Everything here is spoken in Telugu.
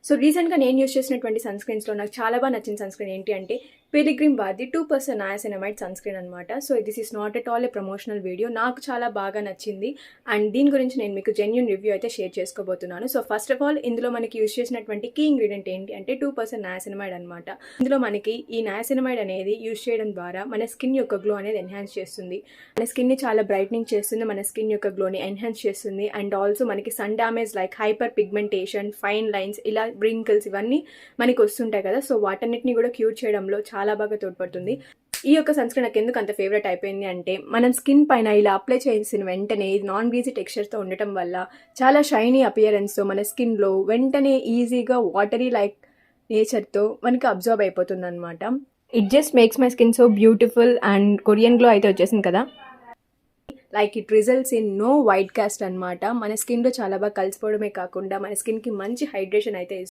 సో రీసెంట్గా నేను యూస్ చేసినటువంటి సన్స్క్రీన్స్లో నాకు చాలా బాగా నచ్చిన సన్స్క్రీన్ ఏంటి అంటే పిలిగ్రిమ్ వారిది 2% నయాసినమైడ్ సన్స్క్రీన్ అనమాట. So this is not at all a promotional video. నాకు చాలా బాగా నచ్చింది అండ్ దీని గురించి నేను మీకు జెన్యూన్ రివ్యూ అయితే షేర్ చేసుకోబోతున్నాను. సో ఫస్ట్ ఆఫ్ ఆల్ ఇందులో మనకి యూస్ చేసినటువంటి కీ ఇంగ్రీడియంట్ ఏంటి అంటే 2% నయాసినమైడ్ అనమాట. ఇందులో మనకి ఈ నయాసినమైడ్ అనేది యూస్ చేయడం ద్వారా మన స్కిన్ యొక్క గ్లో అనేది ఎన్హాన్స్ చేస్తుంది. మన స్కిన్ని చాలా బ్రైట్నింగ్ చేస్తుంది, మన స్కిన్ యొక్క గ్లోని ఎన్హాన్స్ చేస్తుంది అండ్ ఆల్సో మనకి sun damage like hyper pigmentation, fine lines, ఇలా బ్రింకిల్స్ ఇవన్నీ మనకి వస్తుంటాయి కదా. సో వాటన్నిటిని కూడా క్యూర్ చేయడంలో చాలా బాగా తోడ్పడుతుంది. ఈ యొక్క సన్స్క్రీన్ నాకు ఎందుకు అంత ఫేవరెట్ అయిపోయింది అంటే మనం స్కిన్ పైన ఇలా అప్లై చేసిన వెంటనే ఇది నాన్ గ్రీజీ టెక్స్చర్తో ఉండటం వల్ల చాలా షైనీ అపియరెన్స్తో మన స్కిన్లో వెంటనే ఈజీగా వాటరీ లైక్ నేచర్తో మనకి అబ్జర్వ్ అయిపోతుంది అనమాట. It just makes my skin so beautiful and Korean glow అయితే వచ్చేసింది కదా. Like it results in no white cast అనమాట. మన స్కిన్లో చాలా బాగా కలిసిపోవడమే కాకుండా మన స్కిన్కి మంచి హైడ్రేషన్ అయితే